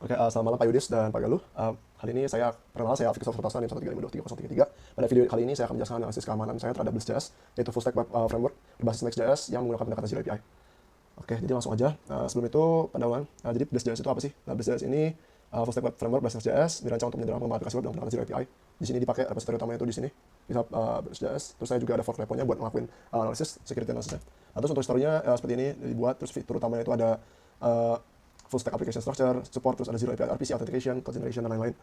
Oke, selamat malam Pak Yudis dan Pak Galuh. Kali ini perkenalkan saya Victor Furtasana NIM 135233033. Pada video kali ini saya akan menjelaskan analisis keamanan saya terhadap Blitz.js, yaitu full stack web framework berbasis Next.js yang menggunakan pendekatan Zero API. Oke, jadi langsung aja. Sebelum itu, pendahuluan. Jadi Blitz.js itu apa sih? Nah, Blitz.js ini full stack web framework berbasis Next.js dirancang untuk menyederhanakan pengembangan aplikasi web dengan pendekatan Zero API. Di sini dipakai repository utamanya itu di sini, GitHub Blitz.js. Terus saya juga ada fork repo-nya buat ngelakuin analisis, security analysis-nya. Nah, terus untuk historinya seperti ini dibuat. Terus fitur utamanya itu ada full stack application structure, support, terus ada Zero API RPC, authentication, code generation, dan lain-lain.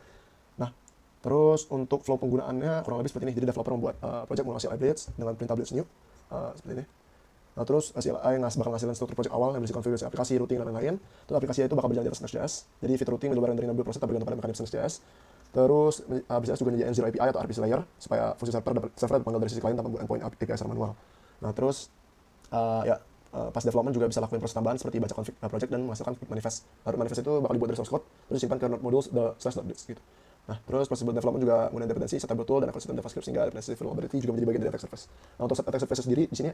Nah, terus untuk flow penggunaannya kurang lebih seperti ini. Jadi developer membuat project menggunakan CLI Blitz dengan perintah Blitz new, seperti ini. Nah, terus CLI bakal ngasilin struktur project awal yang berisi konfigurasi aplikasi, routing, dan lain-lain. Terus aplikasinya itu bakal berjalan di atas Next.js. Jadi fitur routing middleware dari build proses bergantung pada mekanisme Next.js. Terus Blitz.js juga nyediain Zero API atau RPC layer supaya fungsi server dapat dipanggil dari sisi klien tanpa membuat endpoint API secara manual. Nah, terus pas development juga bisa lakuin proses tambahan seperti baca config project dan menghasilkan manifest. Lalu manifest itu bakal dibuat dari source code terus disimpan ke modules/blitz gitu. Nah, terus proses build development juga menggunakan dependensi, setable tool, dan ekosistem JavaScript sehingga dependensi vulnerability juga menjadi bagian dari attack surface. Nah, untuk attack surface sendiri di sini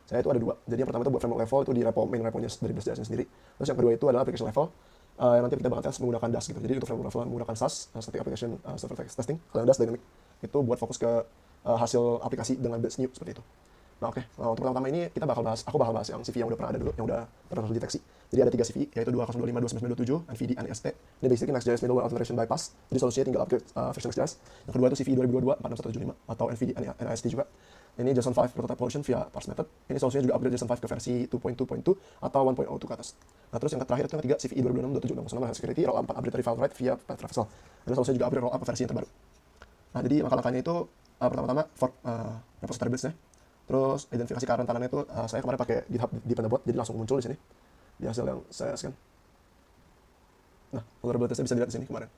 saya itu ada dua. Jadi yang pertama itu buat framework level itu di main repo-nya dari Blitz.js sendiri. Terus yang kedua itu adalah application level yang nanti kita bakal tes menggunakan DAS gitu. Jadi untuk framework level menggunakan SAS, static application server testing. Kalau yang DAS dynamic itu buat fokus ke hasil aplikasi dengan Blitz new seperti itu. Nah, oke. Untuk pertama ini aku bakal bahas yang CV yang udah pernah ada dulu, yang udah pernah terdeteksi. Jadi ada 3 CV, yaitu 2025, 2927, NVD, NEST. Ini basically Next.js Middleware Authentication Bypass. Jadi solusinya tinggal upgrade version Next.js. Yang kedua itu CV 2022, 46175, atau NVD, NEST juga. Ini JSON 5 prototype pollution via parse method. Ini solusinya juga upgrade JSON 5 ke versi 2.2.2 atau 1.02 ke atas. Nah, terus yang terakhir itu yang ketiga, CV 2026, 27, security, rollup 4 update file write via path traversal. Ini solusinya juga upgrade rollup ke versi yang terbaru. Nah, jadi langkah-langkahnya itu pertama-tama fork repository Blitz-nya. Terus identifikasi kerentanannya itu saya kemarin pakai GitHub di Pandabot, jadi langsung muncul di sini di hasil yang saya scan. Nah, vulnerability-nya bisa dilihat di sini kemarin.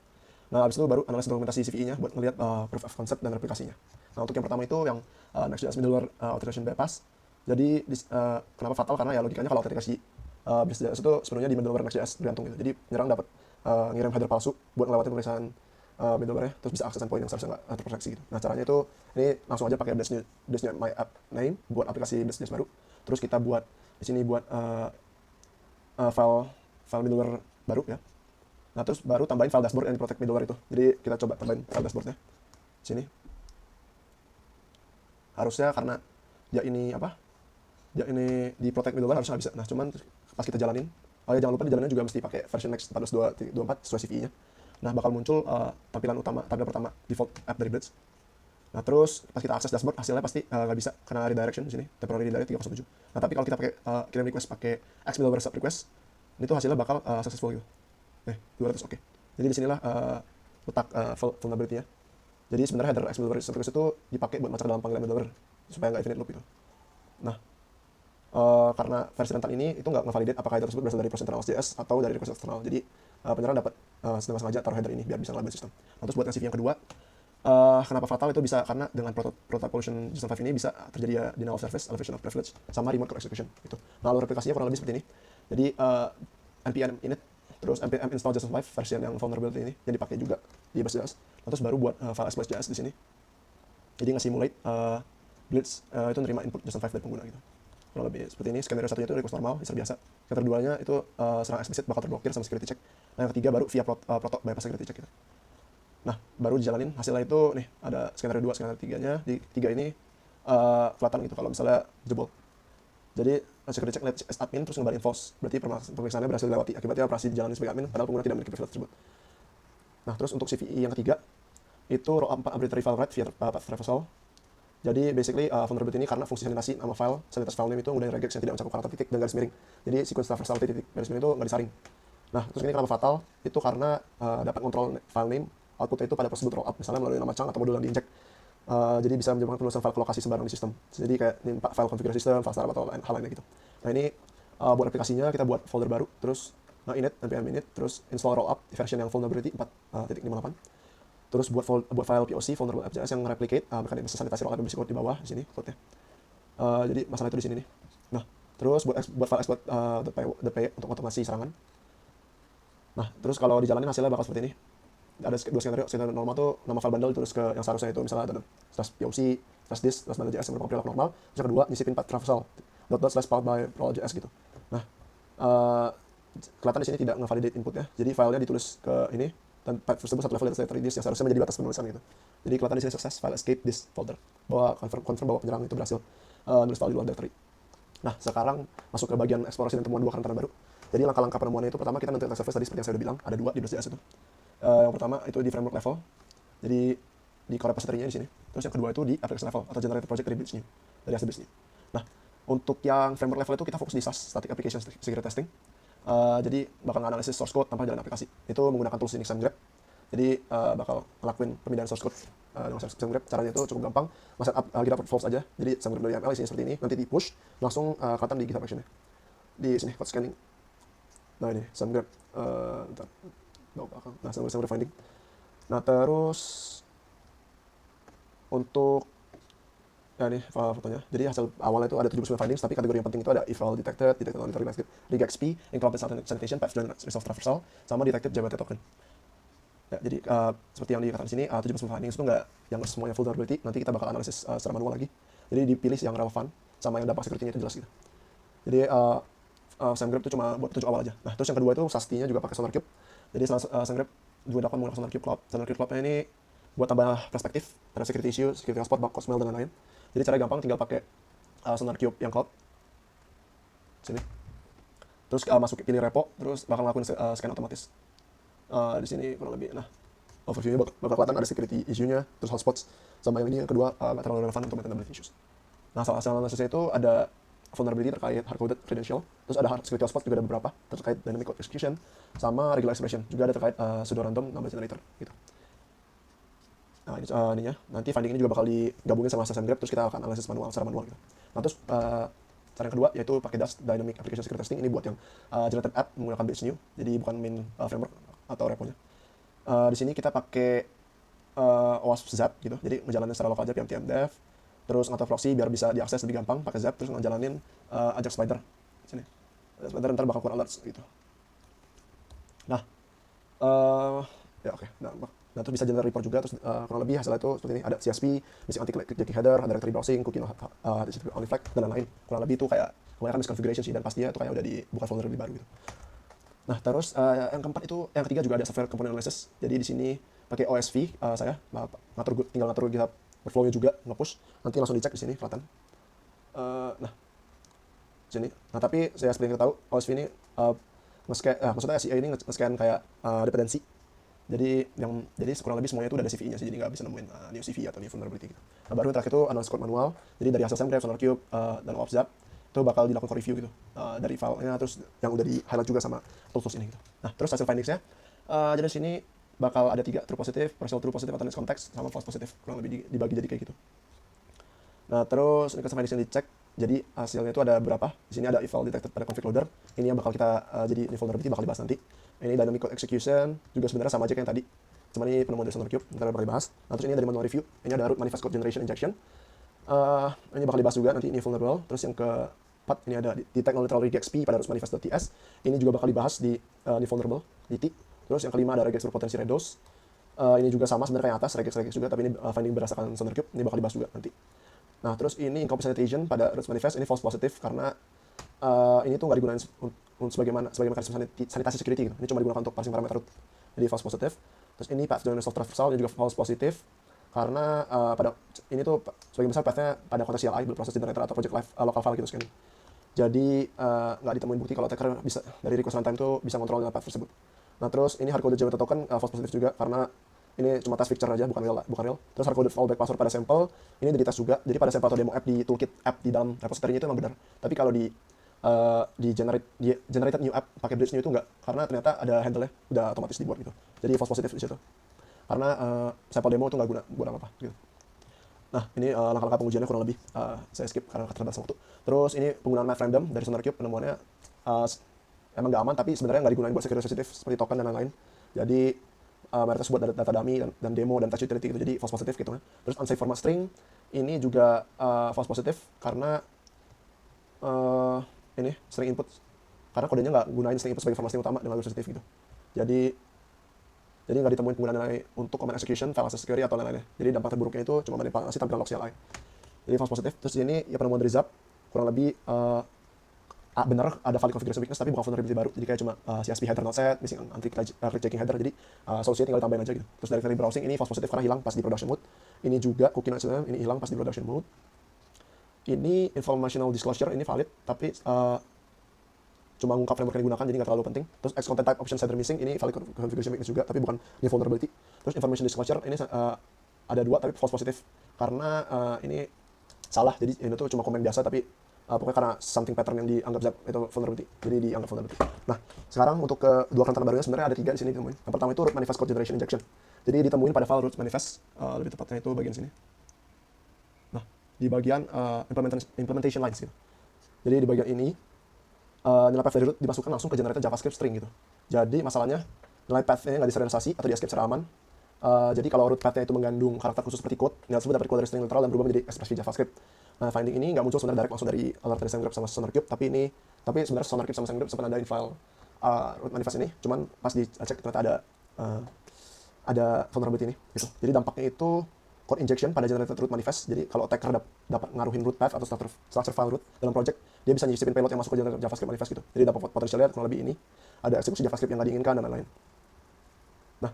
Nah, habis itu baru analisis dokumentasi CVE-nya buat ngelihat proof of concept dan replikasinya. Nah, untuk yang pertama itu yang Next.js Middleware Authentication Bypass. Jadi kenapa fatal? Karena ya logikanya kalau autentikasi Blitz.js itu sebenarnya di middleware Next.js bergantung gitu. Jadi penyerang dapat ngirim header palsu buat ngelewatin tulisan middleware-nya, terus bisa akses endpoint yang seharusnya nggak terproteksi gitu. Nah, caranya itu ini langsung aja pakai Blitz my app name buat aplikasi Blitz.js baru. Terus kita buat di sini buat file middleware baru ya. Nah, terus baru tambahin file dashboard yang di protect middleware itu. Jadi kita coba tambahin file dashboard-nya sini. Harusnya karena dia ini di protect middleware harusnya nggak bisa. Nah, cuman pas kita jalanin, jangan lupa di jalannya juga mesti pakai version Next 14.2.24 sesuai CVE-nya. Nah, bakal muncul tampilan pertama default app dari Blitz. Nah, terus pas kita akses dashboard hasilnya pasti nggak bisa karena redirection di sini, temporary redirect 307. Nah, tapi kalau kita pakai kirim request pakai X middleware sub request, itu hasilnya bakal successful gitu. 200 oke. Jadi di sinilah letak vulnerability-nya. Jadi sebenarnya header X middleware sub request itu dipakai buat masuk dalam panggilan middleware supaya nggak infinite loop gitu. Nah, karena versi rentan ini itu nggak ngevalidate apakah itu tersebut berasal dari process.js atau dari request eksternal. Jadi penyerang dapat sedang sengaja taruh header ini biar bisa ngelabel sistem. Nah, terus buat yang CV yang kedua, kenapa fatal itu bisa karena dengan prototype pollution JSON 5 ini bisa terjadi ya denial of service, elevation of privilege, sama remote code execution gitu. Nah, lalu replikasinya kurang lebih seperti ini. Jadi npm init terus npm install JSON 5 version yang vulnerability ini yang dipakai juga di Blitz.js. Nah, terus baru buat file exploit.js di sini. Jadi nge-simulate Blitz itu nerima input JSON 5 dari pengguna gitu. Kurang lebih seperti ini. Skenario satunya itu request normal, user biasa. Skenario keduanya itu serang eksplisit bakal terblokir sama security check. Nah, yang ketiga baru via proto bypass security check gitu. Nah, baru dijalanin hasilnya itu nih ada skenario 2, skenario 3-nya. Di 3 ini kelihatan gitu kalau misalnya jebol. Jadi security check let as admin terus ngebarin false. Berarti pemeriksaannya berhasil dilewati. Akibatnya operasi dijalani sebagai admin padahal pengguna tidak memiliki privilege tersebut. Nah, terus untuk CVE yang ketiga itu rollup 4 arbitrary file write via path traversal. Jadi basically vulnerability ini karena fungsi sanitasi nama file, sanitas file name itu menggunakan regex yang tidak mencakup karakter titik dan garis miring. Jadi sequence traversal titik garis miring itu nggak disaring. Nah, terus ini kenapa fatal? Itu karena dapat kontrol file name, outputnya itu pada prosedur rollup, misalnya melalui nama chunk atau modul yang diinjek. Jadi bisa menyebabkan penulisan file ke lokasi sembarang di sistem. Jadi kayak ini file configure system, file startup atau hal lainnya gitu. Nah, ini buat aplikasinya kita buat folder baru, terus init, npm init, terus install rollup di version yang vulnerability 4.58. Terus buat file POC vulnerable app.js yang replicate mekanisme sanitasi rollup yang bisa code di bawah di sini code-nya. Jadi masalah itu di sini nih. Nah, terus buat file exploit.py untuk otomasi serangan. Nah, terus kalau dijalanin hasilnya bakal seperti ini. Ada dua skenario. Skenario normal tuh nama file bundle terus ke yang seharusnya itu misalnya ada /poc, /this, /bundle.js yang merupakan perilaku normal. Terus yang kedua nyisipin path traversal ./powered by roll.js gitu. Nah, kelihatan di sini tidak nge-validate inputnya. Jadi filenya ditulis ke ini dan path tersebut satu level dari directory disk yang seharusnya menjadi batas penulisan gitu. Jadi kelihatan di sini sukses file escape this folder bahwa confirm bahwa penyerang itu berhasil nulis file di luar directory. Nah, sekarang masuk ke bagian eksplorasi dan temuan dua kerentanan baru. Jadi langkah-langkah penemuannya itu pertama kita nentuin attack surface tadi seperti yang saya udah bilang, ada dua di BuildJS itu. Yang pertama itu di framework level. Jadi di core repository-nya di sini. Terus yang kedua itu di application level atau generated project dari bridge-nya, dari hasil bridge-nya. Nah, untuk yang framework level itu kita fokus di SAS, Static Application Security Testing. Jadi bakal analisis source code tanpa jalan aplikasi. Itu menggunakan tools ini SameGrep. Jadi bakal ngelakuin pemindahan source code dengan SameGrep. Caranya itu cukup gampang. Mas setup GitHub Falls aja. Jadi SameGrep dari YAML isinya seperti ini. Nanti di push langsung kelihatan di GitHub Action-nya. Di sini code scanning. Nah ini SameGrep. Bentar. Nah SameGrep finding. Nah terus untuk ya ini fotonya. Jadi hasil awalnya itu ada 79 findings, tapi kategori yang penting itu ada eval detected, detected monitoring landscape, regXP, incomplete sanitation, patch join resolve traversal, sama detected JWT token. Ya, jadi seperti yang dikatakan di sini, 79 findings itu nggak yang semuanya vulnerability, nanti kita bakal analisis secara manual lagi. Jadi dipilih yang relevan sama yang dampak security-nya itu jelas gitu. Jadi SameGrep itu cuma buat petunjuk awal aja. Nah terus yang kedua itu SAST-nya juga pakai SonarCube. Jadi SameGrep juga dapat menggunakan SonarCube Cloud. SonarCube Cloud-nya ini buat tambah perspektif terhadap security issue, security hotspot, bug, smell, dan lain-lain. Jadi cara gampang tinggal pakai SonarCube yang cloud sini. Terus masuk pilih repo, terus bakal ngelakuin scan otomatis. Di sini kurang lebih. Nah, overview-nya bakal kelihatan ada security issue-nya, terus hotspots, sama yang ini yang kedua nggak terlalu relevan untuk maintainability issues. Nah, hasil analisisnya itu ada vulnerability terkait hard-coded credential, terus ada security hotspot juga ada beberapa terkait dynamic code execution, sama regular expression juga ada terkait pseudo random number generator gitu. Nah, ini ininya. Nanti finding ini juga bakal digabungin sama SameGrep, terus kita akan analisis manual secara manual gitu. Nah, terus cara yang kedua yaitu pakai Dust Dynamic Application Security Testing. Ini buat yang generated app menggunakan base new, jadi bukan main framework atau repo-nya. Di sini kita pakai OWASP Zap gitu, jadi ngejalanin secara lokal aja pm dev, terus ngatur proxy biar bisa diakses lebih gampang pakai Zap, terus ngejalanin Ajax Spider. Sini. Ajax Spider ntar bakal keluar alerts gitu. Nah, ya oke. Nah, terus bisa generate report juga, terus kurang lebih hasilnya itu seperti ini, ada CSP, missing anti-click jacking header, ada directory browsing, cookie only flag, dan lain-lain. Kurang lebih itu kayak kebanyakan misconfiguration sih, dan pastinya itu kayak udah bukan vulnerability baru gitu. Nah, terus yang ketiga juga ada software component analysis. Jadi di sini pakai OSV saya tinggal ngatur GitHub workflow-nya juga, nge-push, nanti langsung dicek di sini kelihatan. Nah, sini. Nah, tapi saya seperti yang kita tahu, OSV ini maksudnya SEA ini nge-scan kayak dependency. Jadi kurang lebih semuanya itu udah ada CVE-nya sih, jadi nggak bisa nemuin new CV atau new vulnerability gitu. Nah, baru yang terakhir itu analysis code manual. Jadi dari hasil SameGrep, SonarCube, dan OWASP Zap itu bakal dilakukan review gitu dari filenya, terus yang udah di highlight juga sama tools ini gitu. Nah, terus hasil findingsnya, jadi di sini bakal ada 3, true positive, partial true positive, atau context, sama false positive, kurang lebih dibagi jadi kayak gitu. Nah, terus ini findings yang dicek, jadi hasilnya itu ada berapa. Di sini ada eval detected pada config loader. Ini yang bakal kita jadi ini vulnerability bakal dibahas nanti. Ini dynamic code execution juga sebenarnya sama aja kayak yang tadi. Cuma ini penemuan dari SonarCube, ntar bakal dibahas. Nah, terus ini dari manual review. Ini ada root manifest code generation injection. Ini bakal dibahas juga nanti, ini vulnerable. Terus yang keempat ini ada detect non-literal regexp pada root manifest.ts. Ini juga bakal dibahas di ini vulnerable DT. Terus yang kelima ada regex berpotensi red dose. Ini juga sama sebenarnya kayak atas regex juga, tapi ini finding berdasarkan SonarCube. Ini bakal dibahas juga nanti. Nah, terus ini incomplete sanitation pada root manifest, ini false positive karena ini tuh nggak digunakan sebagaimana sanitasi security gitu. Ini cuma digunakan untuk parsing parameter root. Jadi false positive. Terus ini path join resolve traversal, ini juga false positive karena pada ini tuh sebagian besar path-nya pada konteks CLI, berproses generator atau project live local file gitu scanning. Jadi nggak ditemuin bukti kalau attacker bisa dari request runtime itu bisa kontrol dengan path tersebut. Nah, terus ini hardcoded JWT token false positive juga karena ini cuma test picture aja, bukan real. Terus hardcoded fallback password pada sampel, ini udah dites juga. Jadi pada sampel atau demo app di toolkit app di dalam repository-nya itu emang benar. Tapi kalau di generated new app pakai bridge new itu enggak, karena ternyata ada handle-nya udah otomatis dibuat gitu. Jadi false positive di situ. Karena sampel demo itu nggak guna apa gitu. Nah, ini langkah-langkah pengujiannya kurang lebih saya skip karena keterbatasan waktu. Terus ini penggunaan math random dari SonarCube, penemuannya emang nggak aman, tapi sebenarnya nggak digunakan buat security sensitive seperti token dan lain-lain. Jadi mayoritas buat data dummy dan demo dan touch utility gitu, jadi false positive gitu kan. Terus unsafe format string ini juga false positive karena ini string input, karena kodenya nggak gunain string input sebagai format string utama dengan sensitif gitu. Jadi nggak ditemuin penggunaan untuk command execution, file access security atau lain-lainnya. Jadi dampak terburuknya itu cuma manipulasi tampilan log CLI. Jadi false positive. Terus ini ya penemuan dari Zap kurang lebih bener ada valid configuration weakness tapi bukan vulnerability baru, jadi kayak cuma CSP header not set, missing anti click checking header, jadi solusinya tinggal ditambahin aja gitu. Terus directory browsing ini false positive karena hilang pas di production mode. Ini juga cookie not set, ini hilang pas di production mode. Ini informational disclosure ini valid tapi cuma ngungkap framework yang digunakan, jadi nggak terlalu penting. Terus X content type option header missing ini valid configuration weakness juga tapi bukan new vulnerability. Terus information disclosure ini ada 2 tapi false positive karena ini salah, jadi ini tuh cuma komen biasa tapi pokoknya karena something pattern yang dianggap zap itu vulnerability, jadi dianggap vulnerability. Nah, sekarang untuk kedua kerentan barunya sebenarnya ada 3 di sini ditemuin. Yang pertama itu root manifest code generation injection. Jadi ditemuin pada file root manifest, lebih tepatnya itu bagian sini. Nah, di bagian implementation lines gitu. Jadi di bagian ini nilai path dari root dimasukkan langsung ke generated JavaScript string gitu. Jadi masalahnya nilai path-nya nggak diserialisasi atau di escape secara aman. Jadi kalau root path-nya itu mengandung karakter khusus seperti code, nilai tersebut dapat keluar dari string literal dan berubah menjadi ekspresi JavaScript. Nah, finding ini nggak muncul sebenarnya direct langsung dari alert dari SameGraph sama SonarCube, tapi sebenarnya SonarCube sama SameGraph sempat ada file root manifest ini, cuman pas dicek ternyata ada vulnerability ini gitu. Jadi dampaknya itu code injection pada generated root manifest. Jadi kalau attacker dapat ngaruhin root path atau structure file root dalam project, dia bisa nyisipin payload yang masuk ke generated JavaScript manifest gitu. Jadi dapat potensialnya kurang lebih ini, ada eksekusi JavaScript yang nggak diinginkan dan lain-lain. Nah,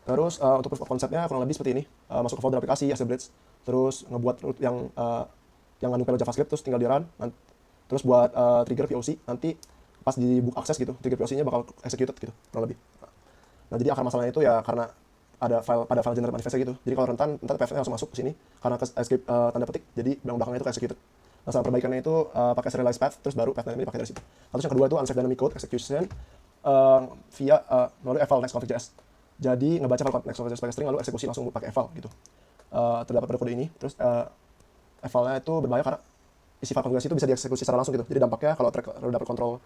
terus untuk proof of concept-nya kurang lebih seperti ini. Masuk ke folder aplikasi, as a bridge, terus ngebuat root yang ngandung payload JavaScript, terus tinggal di run, terus buat trigger POC, nanti pas di book access gitu, trigger POC-nya bakal executed gitu, kurang lebih. Nah, jadi akar masalahnya itu ya karena ada file generate manifest gitu. Jadi kalau rentan, ntar path-nya langsung masuk ke sini, karena escape tanda petik, jadi belakangnya itu executed. Nah, cara perbaikannya itu pakai serialized path, terus baru path dynamic dipakai dari situ. Terus yang kedua itu unsafe dynamic code execution via melalui eval next config.js. Jadi ngebaca file next config.js pakai string, lalu eksekusi langsung pakai eval gitu. Terdapat pada kode ini, terus evalnya itu berbahaya karena isi file konfigurasi itu bisa dieksekusi secara langsung gitu. Jadi dampaknya kalau attacker dapat kontrol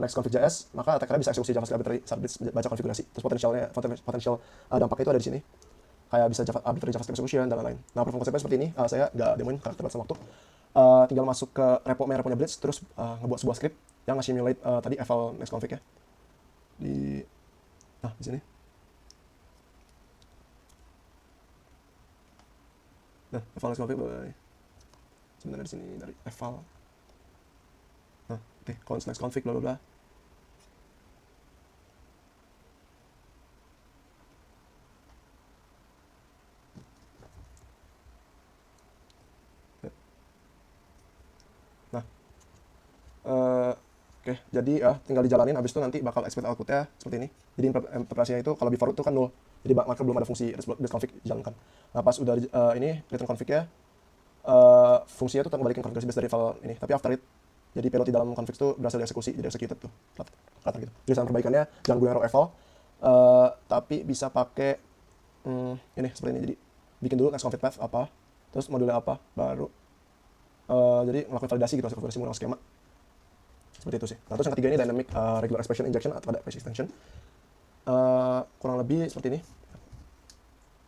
next config.js, maka attacker bisa eksekusi JavaScript arbitrary saat baca konfigurasi. Terus potensial dampaknya itu ada di sini. Kayak bisa arbitrary JavaScript execution dan lain-lain. Nah, proof of concept seperti ini, saya nggak demoin karena terbatas waktu. Tinggal masuk ke repo-nya Blitz, terus ngebuat sebuah script yang nge-simulate tadi eval next config ya. Di sini. Nah, eval next config sebenarnya di sini dari eval. Nah, oke, const next config bla bla bla. Nah, oke, jadi tinggal dijalanin, habis itu nanti bakal expect outputnya seperti ini. Jadi interpretasinya itu kalau before itu kan null, jadi marker belum ada fungsi config dijalankan. Nah, pas udah ini return config-nya, fungsinya itu balikin konfigurasi base dari file ini, tapi after it, jadi payload di dalam config itu berhasil dieksekusi, jadi executed tuh, kelihatan gitu. Jadi cara perbaikannya jangan gunain raw eval, tapi bisa pakai ini seperti ini. Jadi bikin dulu next config path apa, terus modulnya apa, baru jadi ngelakuin validasi gitu, hasil validasi menggunakan skema. Seperti itu sih. Nah, terus yang ketiga ini dynamic regular expression injection atau ada page extension. Kurang lebih seperti ini.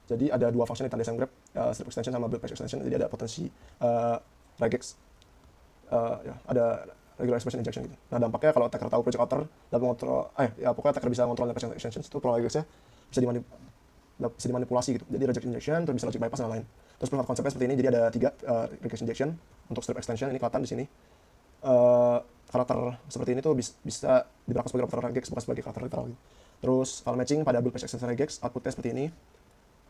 Jadi ada 2 function di tanda SameGraph, strip extension sama build page extension. Jadi ada potensi regex, ada regular expression injection gitu. Nah, dampaknya kalau attacker tahu project author dapat mengontrol, pokoknya attacker bisa mengontrol page extension itu regexnya bisa dimanipulasi gitu. Jadi reject injection, terus bisa logic bypass dan lain-lain. Terus proof of concept-nya seperti ini. Jadi ada 3 regex injection untuk strip extension. Ini kelihatan di sini. Karakter seperti ini tuh bisa diberlakukan sebagai karakter regex, bukan sebagai karakter literal gitu. Terus file matching pada build page extension regex, outputnya seperti ini.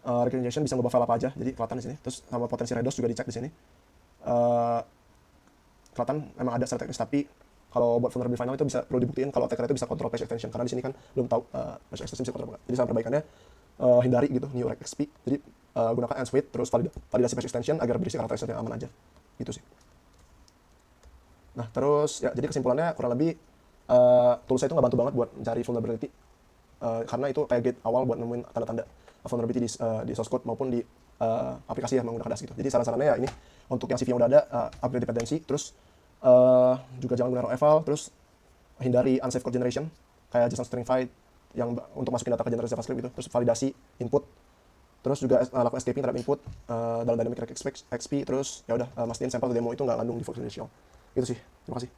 Regex injection bisa ngubah file apa aja, jadi kelihatan di sini. Terus sama potensi redos juga dicek di sini. Kelihatan memang ada secara teknis, tapi kalau buat vulnerability final itu perlu dibuktiin kalau attacker itu bisa kontrol page extension, karena di sini kan belum tahu page extension bisa kontrol apa. Jadi cara perbaikannya hindari gitu new reg XP. Jadi gunakan ensuite terus validasi page extension agar berisi karakter yang aman aja. Gitu sih. Nah, terus ya jadi kesimpulannya kurang lebih tools saya itu nggak bantu banget buat mencari vulnerability, karena itu kayak gate awal buat nemuin tanda-tanda vulnerability di source code maupun di aplikasi yang menggunakan DAS gitu. Jadi saran-sarannya ya ini untuk yang CV yang udah ada, upgrade dependency, terus juga jangan gunakan raw eval, terus hindari unsafe code generation kayak JSON string fight yang untuk masukin data ke generated JavaScript gitu, terus validasi input, terus juga lakukan escaping terhadap input dalam dynamic reg XP, terus ya udah mastiin sampel atau demo itu nggak ngandung default credential. Itu sih. Terima kasih.